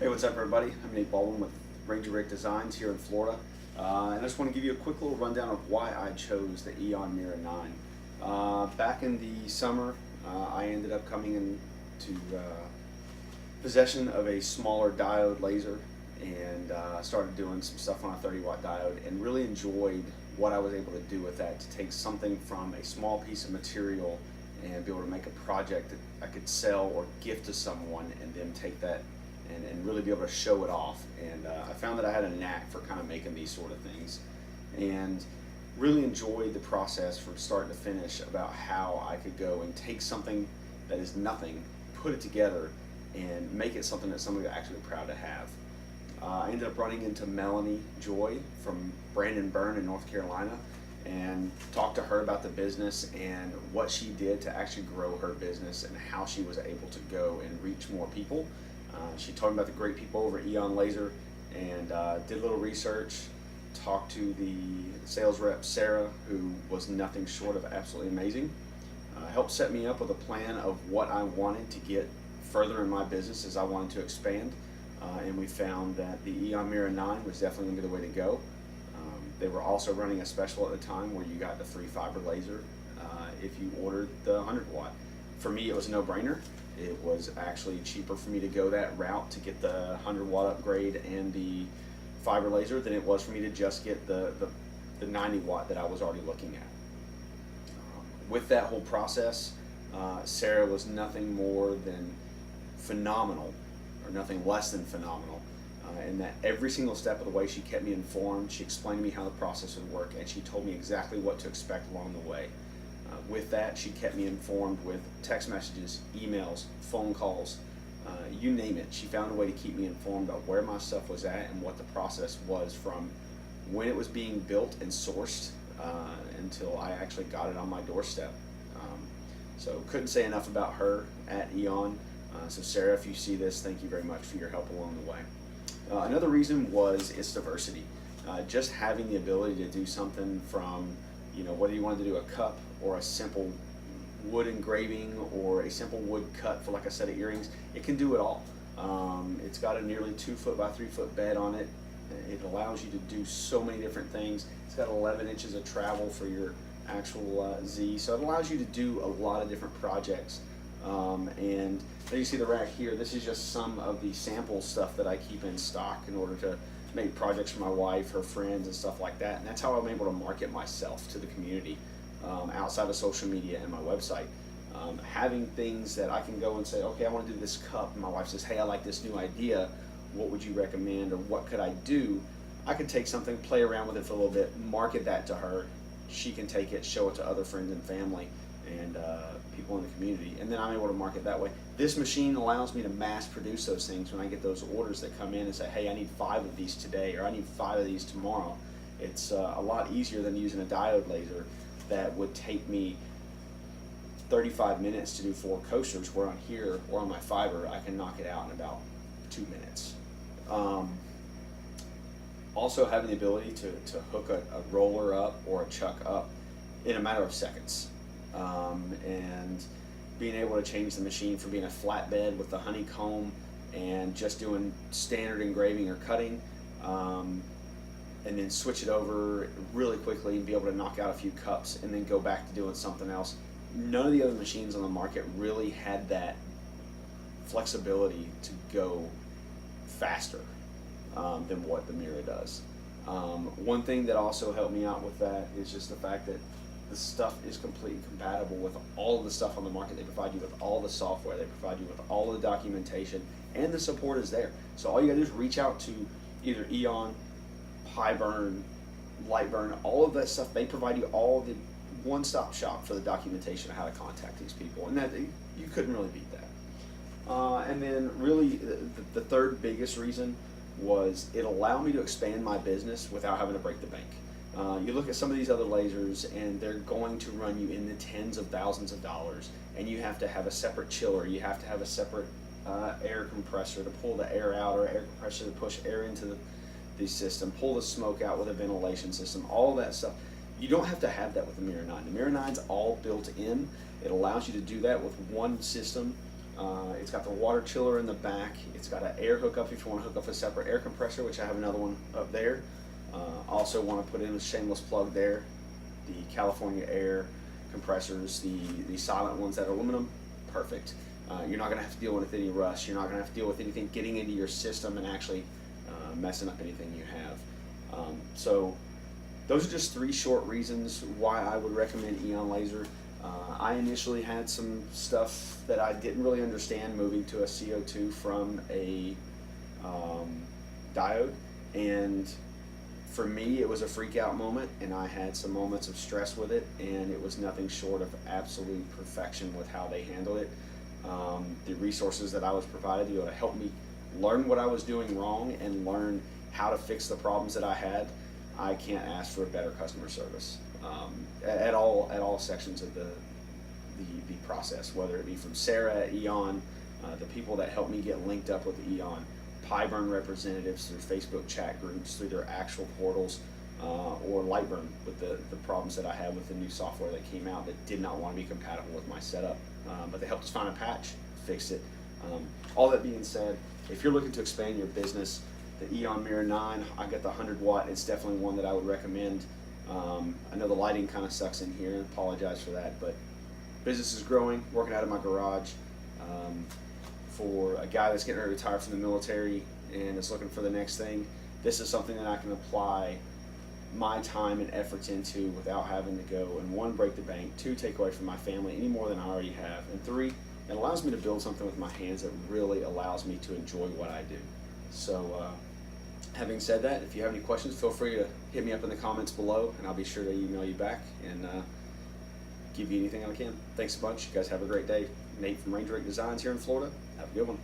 Hey, what's up, everybody? I'm Nate Baldwin with Ranger Rig Designs here in Florida, and I just want to give you a quick little rundown of why I chose the AEON Mira 9. Back in the summer, I ended up coming into possession of a smaller diode laser and started doing some stuff on a 30-watt diode, and really enjoyed what I was able to do with that, to take something from a small piece of material and be able to make a project that I could sell or gift to someone, and then take that and really be able to show it off. And I found that I had a knack for kind of making these sort of things, and really enjoyed the process from start to finish about how I could go and take something that is nothing, put it together, and make it something that somebody would actually be proud to have. I ended up running into Melanie Joy from Brandon Byrne in North Carolina, and talked to her about the business and what she did to actually grow her business and how she was able to go and reach more people. She told me about the great people over at AEON Laser, and did a little research, talked to the sales rep Sarah, who was nothing short of absolutely amazing. Helped set me up with a plan of what I wanted to get further in my business as I wanted to expand, and we found that the AEON Mira 9 was definitely going to be the way to go. They were also running a special at the time where you got the free fiber laser if you ordered the 100-watt. For me, it was a no-brainer. It was actually cheaper for me to go that route to get the 100-watt upgrade and the fiber laser than it was for me to just get the 90-watt that I was already looking at. With that whole process, Sarah was nothing more than phenomenal, or nothing less than phenomenal, in that every single step of the way she kept me informed. She explained to me how the process would work, and she told me exactly what to expect along the way. With that, she kept me informed with text messages, emails, phone calls, you name it. She found a way to keep me informed about where my stuff was at and what the process was from when it was being built and sourced until I actually got it on my doorstep. So couldn't say enough about her at AEON. So Sarah, if you see this, thank you very much for your help along the way. Another reason was its diversity. Just having the ability to do something from, whether you wanted to do a cup or a simple wood engraving or a simple wood cut for like a set of earrings, it can do it all. It's got a nearly 2 foot by 3 foot bed on it. It allows you to do so many different things. It's got 11 inches of travel for your actual Z, so it allows you to do a lot of different projects. And there you see the rack here. This is just some of the sample stuff that I keep in stock in order to make projects for my wife, her friends, and stuff like that. And that's how I'm able to market myself to the community outside of social media and my website. Having things that I can go and say, okay, I want to do this cup, and my wife says, hey, I like this new idea, what would you recommend, or what could I do? I could take something, play around with it for a little bit, market that to her. She can take it, show it to other friends and family and people in the community, and then I'm able to market that way. This machine allows me to mass produce those things when I get those orders that come in and say, hey, I need 5 of these today, or I need 5 of these tomorrow. It's a lot easier than using a diode laser that would take me 35 minutes to do 4 coasters, where on here or on my fiber I can knock it out in about 2 minutes. Also having the ability to hook a roller up or a chuck up in a matter of seconds, and being able to change the machine from being a flatbed with the honeycomb and just doing standard engraving or cutting, and then switch it over really quickly and be able to knock out a few cups and then go back to doing something else. None of the other machines on the market really had that flexibility to go faster than what the Mira does. One thing that also helped me out with that is just the fact that the stuff is completely compatible with all of the stuff on the market. They provide you with all the software, they provide you with all the documentation, and the support is there. So all you gotta do is reach out to either AEON, Highburn, Lightburn, all of that stuff. They provide you all the one-stop shop for the documentation of how to contact these people, and that you couldn't really beat that. And then really the third biggest reason was it allowed me to expand my business without having to break the bank. You look at some of these other lasers and they're going to run you in the tens of thousands of dollars, and you have to have a separate chiller, you have to have a separate air compressor to pull the air out, or air compressor to push air into the system, pull the smoke out with a ventilation system, all that stuff. You don't have to have that with the Mira 9. The Mira 9's all built in. It allows you to do that with one system It's got the water chiller in the back. It's got an air hookup if you want to hook up a separate air compressor, which I have another one up there. Also want to put in a shameless plug there. The California Air compressors, the silent ones that are aluminum, perfect. You're not going to have to deal with any rust. You're not going to have to deal with anything getting into your system and actually messing up anything you have. So those are just 3 short reasons why I would recommend AEON Laser. I initially had some stuff that I didn't really understand moving to a CO2 from a diode, and for me it was a freak out moment, and I had some moments of stress with it, and it was nothing short of absolute perfection with how they handled it. The resources that I was provided to be able to help me learn what I was doing wrong and learn how to fix the problems that I had. I can't ask for a better customer service at all sections of the process, whether it be from Sarah at AEON, the people that helped me get linked up with AEON, Pyburn representatives through Facebook chat groups, through their actual portals, or Lightburn with the problems that I had with the new software that came out that did not want to be compatible with my setup. But they helped us find a patch, fixed it. All that being said, if you're looking to expand your business, the AEON Mira 9, I got the 100 watt. It's definitely one that I would recommend. I know the lighting kind of sucks in here, apologize for that, but business is growing, working out of my garage. For a guy that's getting ready to retire from the military and is looking for the next thing, this is something that I can apply my time and efforts into without having to go and 1, break the bank, 2, take away from my family any more than I already have, and 3, it allows me to build something with my hands that really allows me to enjoy what I do. So having said that, if you have any questions, feel free to hit me up in the comments below, and I'll be sure to email you back and give you anything I can. Thanks a bunch. You guys have a great day. Nate from Ranger Rig Designs here in Florida. Have a good one.